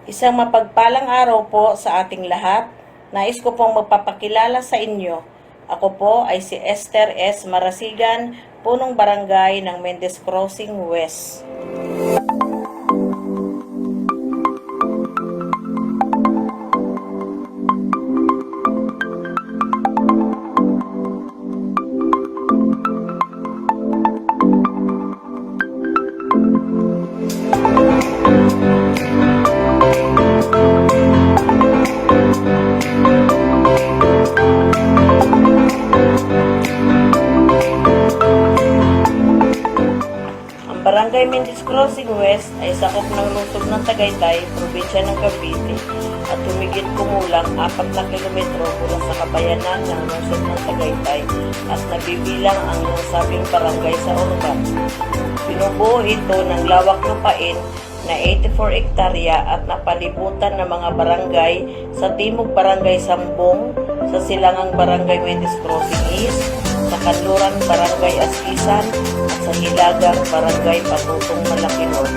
Isang mapagpalang araw po sa ating lahat. Nais ko pong magpapakilala sa inyo. Ako po ay si Esther S. Marasigan, punong barangay ng Mendez Crossing West. Barangay Mendez Crossing West ay sakop ng lungsod ng Tagaytay, probinsya ng Cavite, at humigit kumulang 4 na kilometro mula sa kabayanan ng lungsod ng Tagaytay at nabibilang ang nasabing barangay sa Organ. Binubuo ito ng lawak lupain na 84 hektarya at napalibutan ng mga barangay sa Timog Barangay Sambong, sa Silangang Barangay Mendez Crossing East, sa Kanluran Barangay Askisan at sa Hilagang Barangay Patutong Malakinor.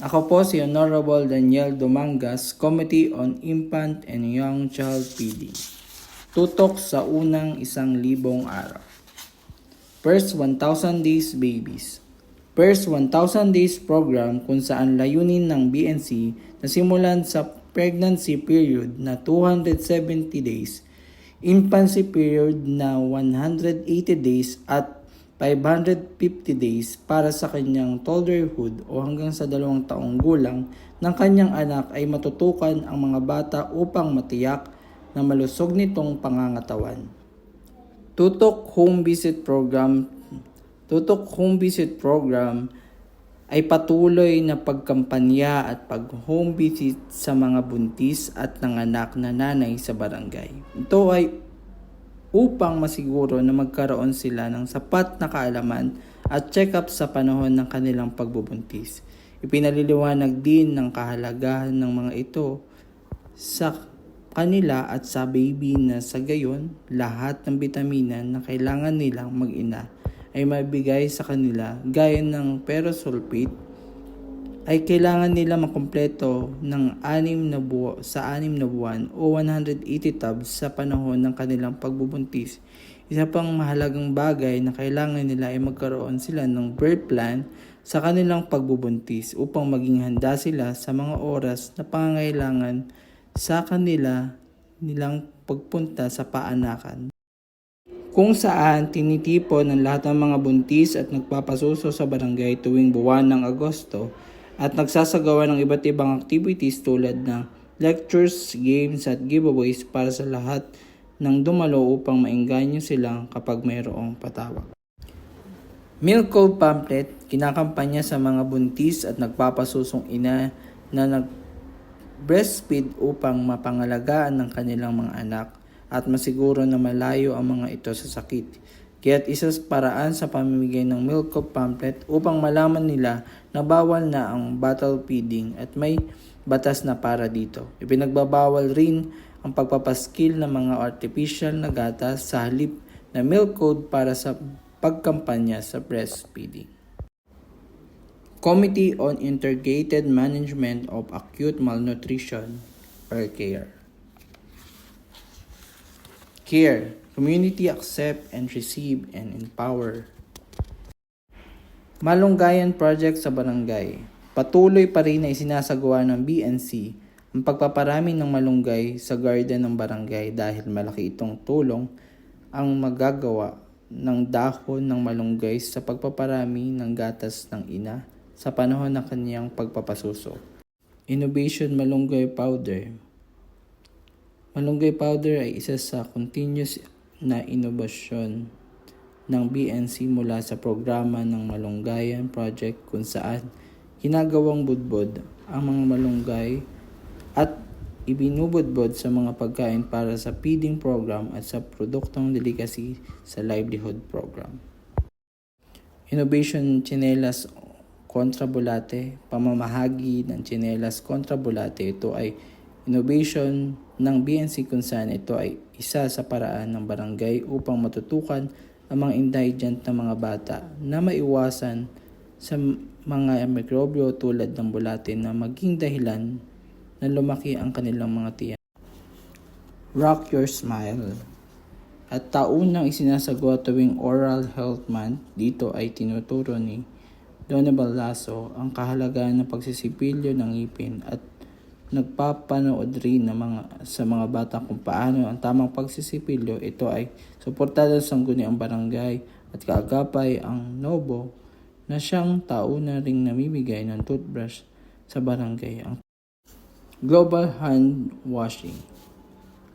Ako po si Honorable Daniel Dumangas, Committee on Infant and Young Child Feeding. Tutok sa unang 1,000 araw. First 1,000 Days Babies. First 1,000 Days Program kung saan layunin ng BNC na simulan sa pregnancy period na 270 days, infancy period na 180 days at 550 days para sa kanyang toddlerhood o hanggang sa 2 taong gulang ng kanyang anak ay matutukan ang mga bata upang matiyak na malusog nitong pangangatawan. Tutok Home Visit Program ay patuloy na pagkampanya at pag-home visit sa mga buntis at nanganak na nanay sa barangay. Ito ay upang masiguro na magkaroon sila ng sapat na kaalaman at check-up sa panahon ng kanilang pagbubuntis. Ipinaliliwanag din ng kahalagahan ng mga ito sa kanila at sa baby na sa gayon, lahat ng bitamina na kailangan nilang mag-ina ay mabigay sa kanila gaya ng perosulfate ay kailangan nila makumpleto ng 6 na buwan o 180 tubs sa panahon ng kanilang pagbubuntis. Isa pang mahalagang bagay na kailangan nila ay magkaroon sila ng birth plan sa kanilang pagbubuntis upang maging handa sila sa mga oras na pangangailangan sa nilang pagpunta sa paanakan, kung saan tinitipon ng lahat ng mga buntis at nagpapasuso sa barangay tuwing buwan ng Agosto at nagsasagawa ng iba't ibang activities tulad ng lectures, games at giveaways para sa lahat ng dumalo upang maengganyo silang kapag mayroong patawag. Milk Code Pamphlet, kinakampanya sa mga buntis at nagpapasusong ina na nag-breastfeed upang mapangalagaan ng kanilang mga anak at masiguro na malayo ang mga ito sa sakit. Kaya't isa sa paraan sa pamimigay ng Milk Code Pamphlet upang malaman nila na bawal na ang bottle feeding at may batas na para dito. Ipinagbabawal rin ang pagpapaskil ng mga artificial na gatas sa halip na Milk Code para sa pagkampanya sa breastfeeding. Committee on Integrated Management of Acute Malnutrition or CARE. CARE, Community Accept and Receive and Empower. Malunggayan Project sa Barangay. Patuloy pa rin na isinasagawa ng BNC ang pagpaparami ng malunggay sa garden ng barangay dahil malaki itong tulong ang magagawa ng dahon ng malunggay sa pagpaparami ng gatas ng ina sa panahon ng kanyang pagpapasuso. Innovation Malunggay Powder. Malunggay powder ay isa sa continuous na inobasyon ng BNC mula sa programa ng Malunggayan Project kung saan ginagawang budbod ang mga malunggay at ibinubudbod sa mga pagkain para sa feeding program at sa produktong delicacy sa livelihood program. Innovation Tsinelas kontra bulate, pamamahagi ng tsinelas kontra bulate. Ito ay innovation ng BNC kung saan ito ay isa sa paraan ng barangay upang matutukan ang mga indigent na mga bata na maiwasan sa mga mikrobyo tulad ng bulate na maging dahilan na lumaki ang kanilang mga tiyan. Rock Your Smile. At taunang isinasagawa tuwing Oral Health Month, dito ay tinuturo ni Donna Baldaso ang kahalagahan ng pagsisipilyo ng ngipin at nagpapanood rin sa mga bata kung paano ang tamang pagsisipilyo. Ito ay suportado sa sangguniang barangay at kaagapay ang Nobo na siyang tauna ring namimigay ng toothbrush sa barangay. Ang Global Hand Washing.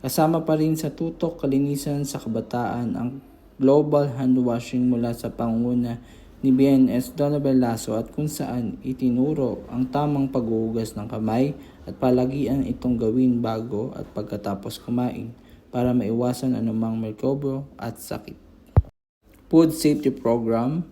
Kasama pa rin sa tutok kalinisan sa kabataan ang Global Hand Washing mula sa pangunguna ni BNS Donabel Lasso at kung saan itinuro ang tamang paghuhugas ng kamay at palagian itong gawin bago at pagkatapos kumain para maiwasan anumang mikrobyo at sakit. Food Safety Program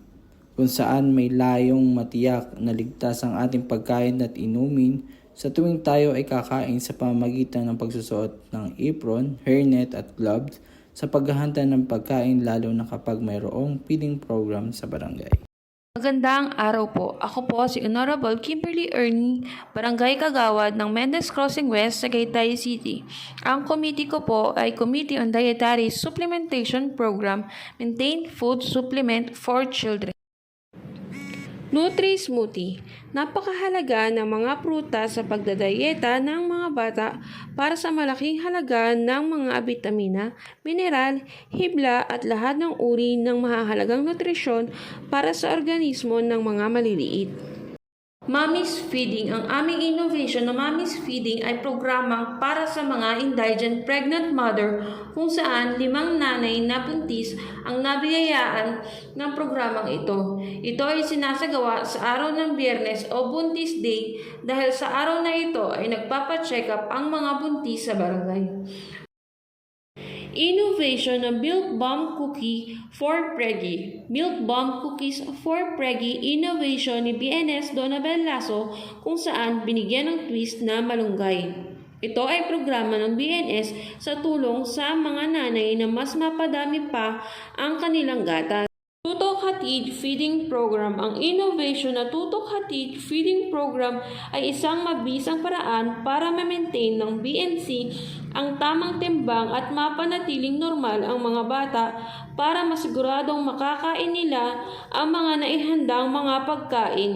kung saan may layong matiyak na ligtas ang ating pagkain at inumin sa tuwing tayo ay kakain sa pamamagitan ng pagsusuot ng apron, hairnet at gloves sa paghahanda ng pagkain lalo na kapag mayroong feeding program sa barangay. Magandang araw po. Ako po si Honorable Kimberly Ernie, Barangay Kagawad ng Mendez Crossing West, Tagaytay City. Ang committee ko po ay Committee on Dietary Supplementation Program, Maintain Food Supplement for Children. Nutri Smoothie. Napakahalaga ng mga prutas sa pagdadayeta ng mga bata para sa malaking halaga ng mga bitamina, mineral, hibla at lahat ng uri ng mahahalagang nutrisyon para sa organismo ng mga maliliit. Mommy's Feeding. Ang aming innovation na Mommy's Feeding ay programang para sa mga indigent pregnant mother kung saan 5 nanay na buntis ang nabiyayaan ng programang ito. Ito ay sinasagawa sa araw ng Biyernes o Buntis Day dahil sa araw na ito ay nagpapacheck up ang mga buntis sa barangay. Innovation ng Milk Bomb Cookie for Preggy. Milk Bomb Cookies for Preggy, innovation ni BNS Donabel Lasso kung saan binigyan ng twist na malunggay. Ito ay programa ng BNS sa tulong sa mga nanay na mas mapadami pa ang kanilang gatas. Tutok Hatid Feeding Program. Ang innovation na Tutok Hatid Feeding Program ay isang mabisang paraan para ma-maintain ng BNC ang tamang timbang at mapanatiling normal ang mga bata para masiguradong makakain nila ang mga naihandang mga pagkain.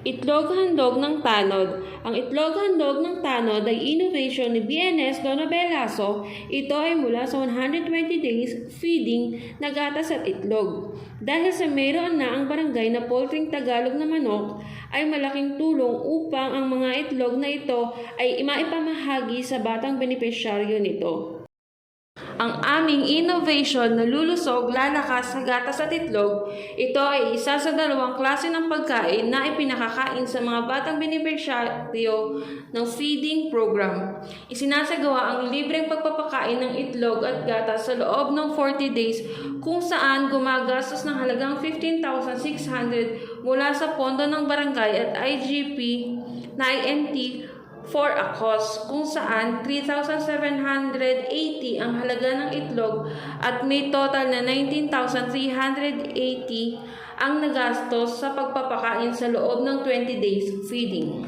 Itlog Handog ng Tanod. Ang Itlog Handog ng Tanod ay innovation ni BNS Donabel Lasso. Ito ay mula sa 120 days feeding na gatas at itlog. Dahil sa mayroon na ang barangay na poultry Tagalog na manok, ay malaking tulong upang ang mga itlog na ito ay maipamahagi sa batang benepisyaryo nito. Ang aming innovation na lulusog lalakas sa gatas at itlog, ito ay isa sa 2 klase ng pagkain na ipinakakain sa mga batang benepisyaryo ng feeding program. Isinasagawa ang libreng pagpapakain ng itlog at gatas sa loob ng 40 days kung saan gumagastos ng halagang 15,600 mula sa pondo ng barangay at IGP na INT for a cost kung saan 3,780 ang halaga ng itlog at may total na 19,380 ang nagastos sa pagpapakain sa loob ng 20 days feeding.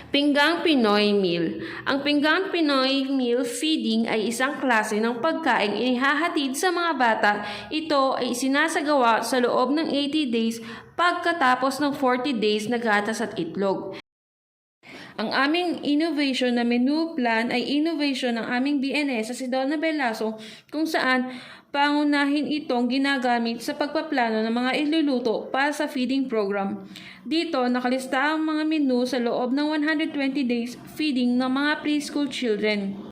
Pinggang Pinoy Meal. Ang Pinggang Pinoy Meal Feeding ay isang klase ng pagkain inihahatid sa mga bata. Ito ay sinasagawa sa loob ng 80 days pagkatapos ng 40 days na gatas at itlog. Ang aming innovation na menu plan ay innovation ng aming BNS sa si Donna Velasco kung saan pangunahin itong ginagamit sa pagpaplano ng mga iluluto para sa feeding program. Dito, nakalista ang mga menu sa loob ng 120 days feeding ng mga preschool children.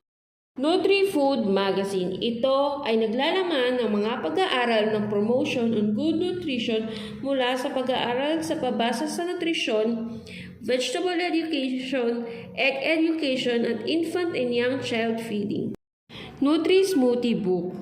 Nutri-Food Magazine. Ito ay naglalaman ng mga pag-aaral ng promotion on good nutrition mula sa pag-aaral sa pabasa sa nutrisyon, vegetable education, egg education, at infant and young child feeding. Nutri-Smoothie Book.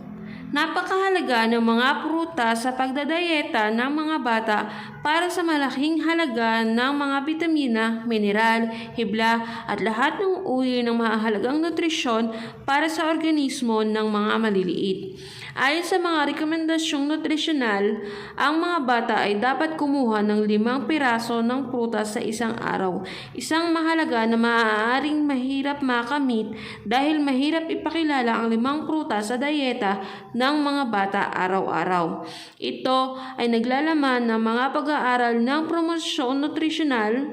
Napakahalaga ng mga prutas sa pagdadayeta ng mga bata para sa malaking halaga ng mga bitamina, mineral, hibla at lahat ng uri ng mahalagang nutrisyon para sa organismo ng mga maliliit. Ayon sa mga rekomendasyong nutrisyonal, ang mga bata ay dapat kumuha ng 5 piraso ng prutas sa isang araw. Isang mahalaga na maaaring mahirap makamit dahil mahirap ipakilala ang 5 prutas sa dayeta ng mga bata araw-araw. Ito ay naglalaman ng mga pag-aaral ng promosyon nutrisyonal.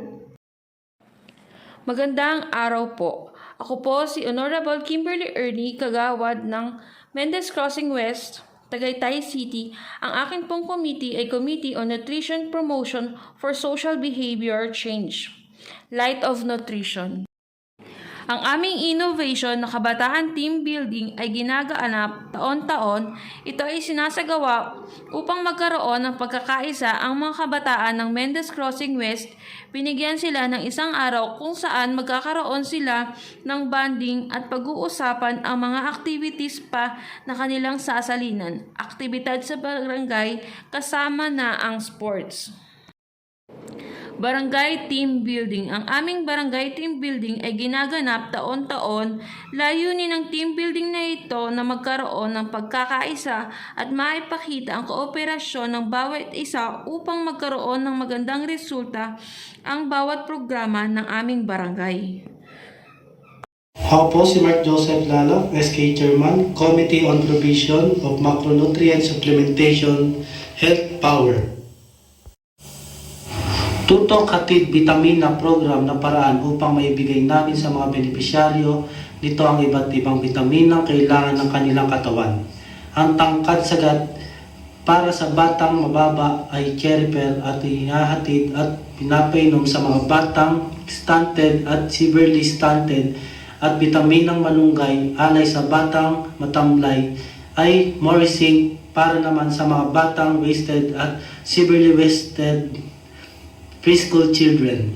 Magandang araw po. Ako po si Honorable Kimberly Ernie, kagawad ng Mendez Crossing West, Tagaytay City. Ang akin pong committee ay Committee on Nutrition Promotion for Social Behavior Change, Light of Nutrition. Ang aming innovation na kabataan team building ay ginagaanap taon-taon. Ito ay sinasagawa upang magkaroon ng pagkakaisa ang mga kabataan ng Mendez Crossing West. Binigyan sila ng isang araw kung saan magkakaroon sila ng bonding at pag-uusapan ang mga activities pa na kanilang sasalinan. Aktibidad sa barangay kasama na ang sports. Barangay Team Building. Ang aming Barangay Team Building ay ginaganap taon-taon. Layunin ng team building na ito na magkaroon ng pagkakaisa at maipakita ang kooperasyon ng bawat isa upang magkaroon ng magandang resulta ang bawat programa ng aming barangay. Ako po si Mark Joseph Lalo, SK Chairman, Committee on Provision of Macronutrient Supplementation, Health Power. Tutong hatid bitamina program na paraan upang maibigay namin sa mga benepisyaryo nito ang iba't ibang bitaminang kailangan ng kanilang katawan. Ang tangkad sagad para sa batang mababa ay cherry pearl at hinahatid at pinapainom sa mga batang stunted at severely stunted, at bitaminang malunggay alay sa batang matamlay ay Morising para naman sa mga batang wasted at severely wasted preschool children.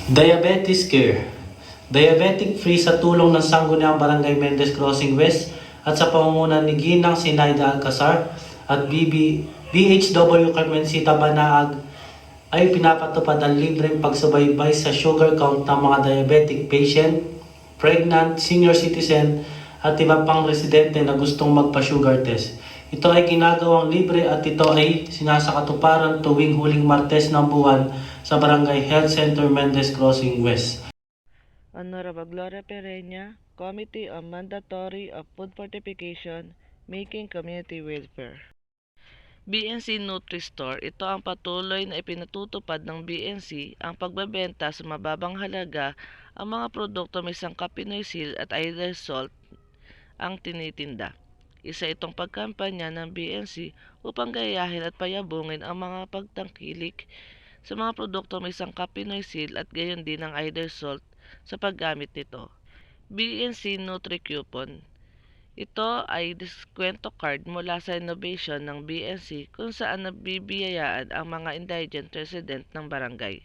Diabetes Care. Diabetic free sa tulong ng Sangguniang Barangay Mendez Crossing West at sa pamumunan ni Ginang Sinaida Alcazar at BHW Carmencita Banaag ay pinapatupad ang libreng pagsubaybay sa sugar count ng mga diabetic patient, pregnant, senior citizen at iba pang residente na gustong magpa-sugar test. Ito ay ginagawang libre at ito ay sinasakatuparan tuwing huling Martes ng buwan sa Barangay Health Center Mendez Crossing West. Honorable Gloria Pereña, Committee on Mandatory of Food Fortification, Making Community Welfare. BNC Nutri-Store, ito ang patuloy na ipinatutupad ng BNC ang pagbebenta sa mababang halaga ang mga produkto may sangkap Pinoy Seal at either salt ang tinitinda. Isa itong pagkampanya ng BNC upang gayahin at payabungin ang mga pagtangkilik sa mga produkto may sangkap Pinoy Seal at gayon din ang either salt sa paggamit nito. BNC Nutri Coupon. Ito ay diskwento card mula sa innovation ng BNC kung saan nabibiyayaan ang mga indigent resident ng barangay.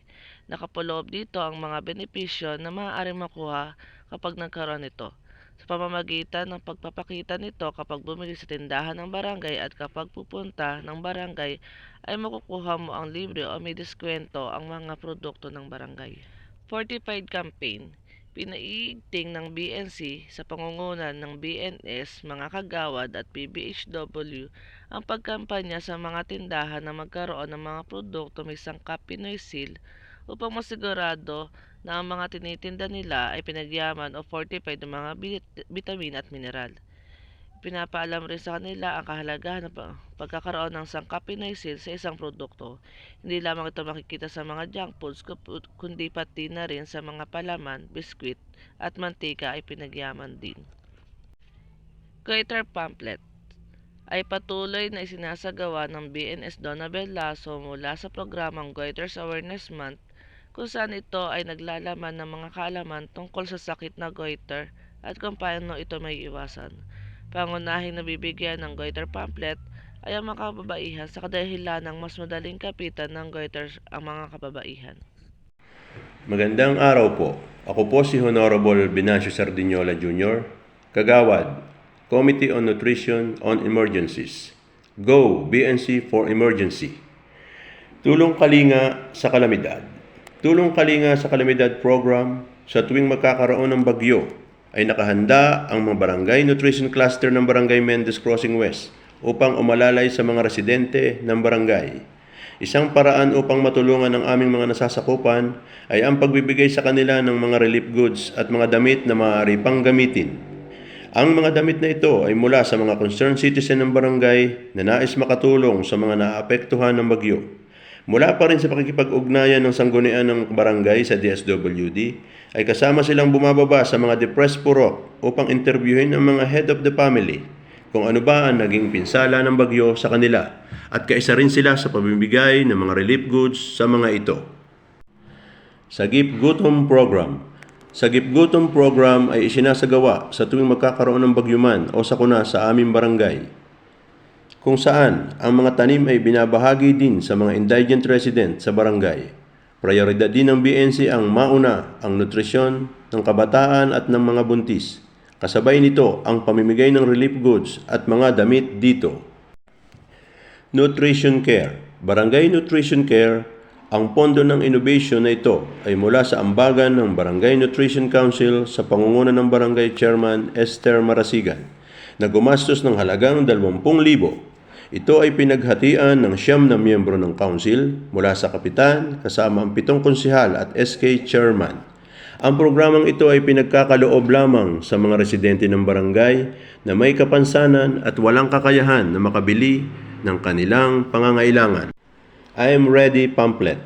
Nakapuloob dito ang mga benepisyo na maaaring makuha kapag nagkaroon nito, sa pamamagitan ng pagpapakita nito kapag bumili sa tindahan ng barangay at kapag pupunta ng barangay ay makukuha mo ang libre o may diskwento ang mga produkto ng barangay. Fortified Campaign. Pinaiigting ng BNC sa pangungunan ng BNS, mga kagawad at PBHW ang pagkampanya sa mga tindahan na magkaroon ng mga produkto may sangkap Pinoy Seal upang masigurado na ang mga tinitinda nila ay pinagyaman o fortified ng mga bitamin at mineral. Pinapaalam rin sa kanila ang kahalagahan ng pagkakaroon ng sangkap Pinoy Seal sa isang produkto. Hindi lamang ito makikita sa mga junk foods, kundi pati na rin sa mga palaman, biskwit at mantika ay pinagyaman din. Goiter Pamphlet ay patuloy na isinasagawa ng BNS Donabel Lasso mula sa programang Goiter's Awareness Month, kung saan ito ay naglalaman ng mga kaalaman tungkol sa sakit na goiter at kung paano ito may iwasan. Pangunahing nabibigyan ng goiter pamphlet ay ang mga kababaihan sa kadahilanang mas madaling kapitan ng goiter ang mga kababaihan. Magandang araw po. Ako po si Honorable Binacio Sardiniola Jr., Kagawad, Committee on Nutrition on Emergencies. Go BNC for Emergency. Tulong Kalinga sa Kalamidad. Tulong Kalinga sa Kalamidad Program sa tuwing magkakaroon ng bagyo ay nakahanda ang mga Barangay Nutrition Cluster ng Barangay Mendez Crossing West upang umalalay sa mga residente ng barangay. Isang paraan upang matulungan ang aming mga nasasakupan ay ang pagbibigay sa kanila ng mga relief goods at mga damit na maaari pang gamitin. Ang mga damit na ito ay mula sa mga concerned citizen ng barangay na nais makatulong sa mga naapektuhan ng bagyo. Mula pa rin sa pakikipag-ugnayan ng sanggunian ng barangay sa DSWD, ay kasama silang bumababa sa mga depressed purok upang interviewin ang mga head of the family kung ano ba ang naging pinsala ng bagyo sa kanila at kaisa rin sila sa pamimigay ng mga relief goods sa mga ito. Sagip Gutom Program. Sagip Gutom Program ay isinasagawa sa tuwing magkakaroon ng bagyuman o sakuna sa aming barangay, kung saan ang mga tanim ay binabahagi din sa mga indigent resident sa barangay. Prioridad din ng BNC ang mauna ang nutrisyon ng kabataan at ng mga buntis. Kasabay nito ang pamimigay ng relief goods at mga damit dito. Nutrition Care. Barangay Nutrition Care, ang pondo ng innovation na ito ay mula sa ambagan ng Barangay Nutrition Council sa pangunguna ng Barangay Chairman Esther Marasigan na gumastos ng halagang 20,000. Ito ay pinaghatian ng 9 na miyembro ng council mula sa kapitan kasama ang 7 konsehal at SK chairman. Ang programang ito ay pinagkakaloob lamang sa mga residente ng barangay na may kapansanan at walang kakayahan na makabili ng kanilang pangangailangan. I Am Ready Pamphlet.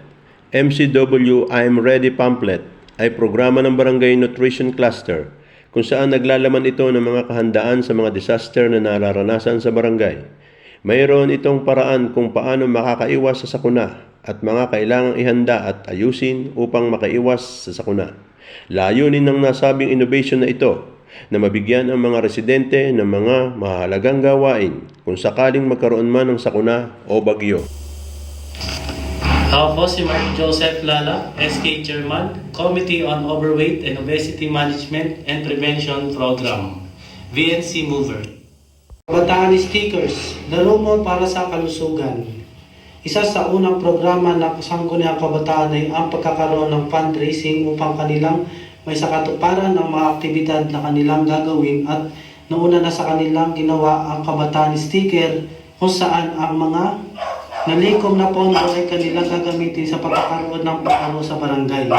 MCW I Am Ready Pamphlet ay programa ng Barangay Nutrition Cluster kung saan naglalaman ito ng mga kahandaan sa mga disaster na nararanasan sa barangay. Mayroon itong paraan kung paano makakaiwas sa sakuna at mga kailangang ihanda at ayusin upang makaiwas sa sakuna. Layunin ng nasabing innovation na ito na mabigyan ang mga residente ng mga mahalagang gawain kung sakaling magkaroon man ng sakuna o bagyo. Ako po si Mark Joseph Lala, SK Chairman, Committee on Overweight and Obesity Management and Prevention Program, VNC Mover. Kabataan Stickers, laro mo para sa kalusugan. Isa sa unang programa na sangguniang kabataan ay ang pagkakaroon ng fundraising upang kanilang may sakatuparan ng mga aktibidad na kanilang gagawin at nauna na sa kanilang ginawa ang Kabataan Sticker kung saan ang mga nalikom na pondo ay kanilang gagamitin sa pagkakaroon ng pagkaro sa barangay.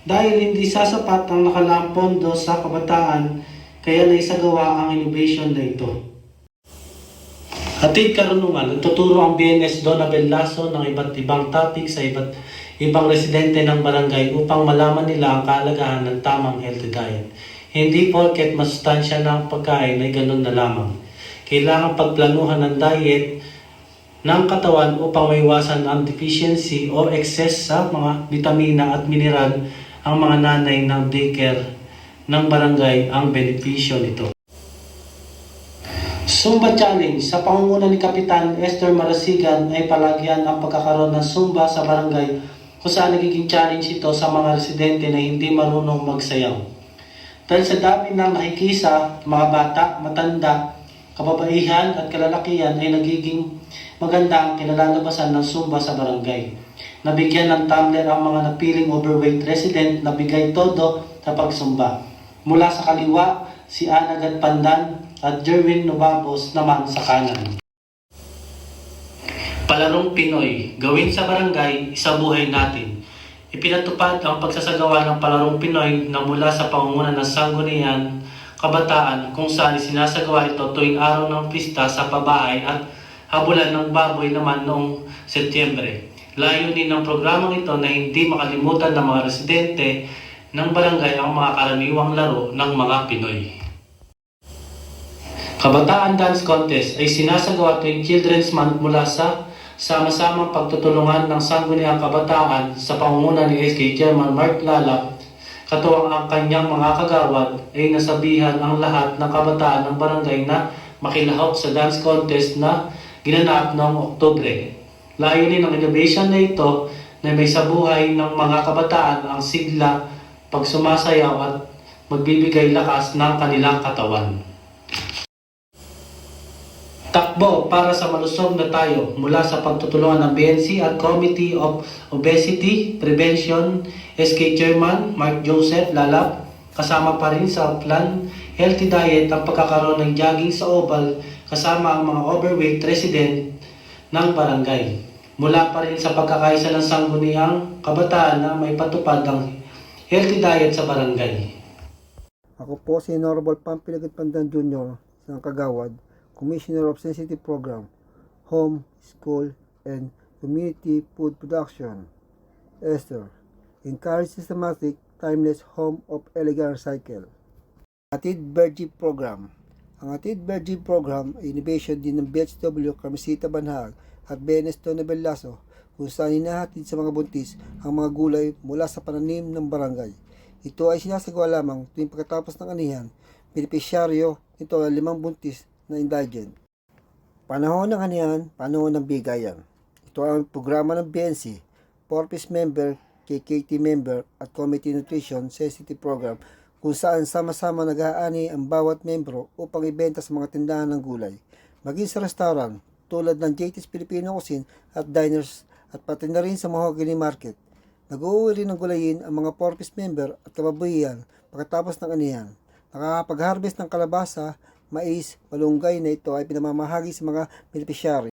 Dahil hindi sasapat ang nakalaang pondo sa kabataan, kaya naisagawa ang innovation na ito. Hatid karunungan, nagtuturo ang BNS Donabel Lasso ng iba't ibang topic sa iba't ibang residente ng barangay upang malaman nila ang kahalagahan ng tamang healthy diet. Hindi porket masustansya ng pagkain ay ganun na lamang. Kailangan pagplanuhan ng diet ng katawan upang maiwasan ang deficiency o excess sa mga vitamina at mineral. Ang mga nanay ng daycare ng barangay ang benepisyo nito. Zumba Challenge. Sa pangunguna ni Kapitan Esther Marasigan ay palagyan ang pagkakaroon ng Zumba sa barangay kung saan nagiging challenge ito sa mga residente na hindi marunong magsayaw. Dahil sa dami ng nakikisa, mga bata, matanda, kababaihan at kalalakihan ay nagiging maganda ang kinalalabasan ng Sumba sa barangay. Nabigyan ng tumbler ang mga napiling overweight resident na bigay todo sa pagsumba. Mula sa kaliwa, si Anagad Pandan at Jerwin Nubabos naman sa kanan. Palarong Pinoy, gawin sa barangay, isabuhay natin. Ipinatupad ang pagsasagawa ng Palarong Pinoy na mula sa pangunguna ng Sangguniang Kabataan kung saan sinasagawa ito tuwing araw ng pista sa pabahay at habulan ng baboy naman noong Setyembre. Layunin ng programang ito na hindi makalimutan ng mga residente ng barangay ang mga karaniwang laro ng mga Pinoy. Kabataan Dance Contest ay sinasagawa tuwing Children's Month mula sa sama-samang pagtutulungan ng Sangguniang Kabataan sa pangunguna ni SK Chairman Mark Lalap. Katuwang ang kanyang mga kagawad ay nasabihan ang lahat ng kabataan ng barangay na makilahok sa dance contest na ginanap noong Oktubre. Layunin ng innovation na ito na may sabuhay ng mga kabataan ang sigla, pagsumasayaw at magbibigay lakas ng kanilang katawan. Takbo para sa malusog na tayo mula sa pagtutulungan ng BNC at Committee of Obesity Prevention SK Chairman Mark Joseph Lalap. Kasama pa rin sa plan Healthy Diet ang pagkakaroon ng jogging sa oval kasama ang mga overweight resident ng barangay. Mula pa rin sa pagkakaisa ng Sangguniang Kabataan na may patupad ang Healthy Diet sa barangay. Ako po si Honorable Pampilagad Pandan Jr. ng Kagawad, Commissioner of Sensitive Program, Home, School, and Community Food Production. Esther, encourage systematic, timeless home of elegant cycle. Atid Bergy Program. Ang Atid Bergy Program ay innovation din ng BHW Camisita Banhag at BNS Tonabel Lasso kung saan hinahatid sa mga buntis ang mga gulay mula sa pananim ng barangay. Ito ay sinasagawa lamang tuwing pagkatapos ng anihan. Benepisyaryo nito ay 5 buntis na indigent. Panahon ng anihan, panahon ng bigayan. Ito ang programa ng BNC, Porpis Member, KKT Member at Committee Nutrition Sensitive Program kung saan sama-sama nag-aani ang bawat membro upang ibenta sa mga tindahan ng gulay. Maging sa restaurant tulad ng JT's Filipino Cuisine at diners at pati na rin sa Mahogany Market. Nag-uuwi rin ng gulayin ang mga Porpis Member at kababuyan pagkatapos ng anihan. Nakakapag-harvest ng kalabasa, mais, malunggay na ito ay pinamamahagi sa mga beneficiary.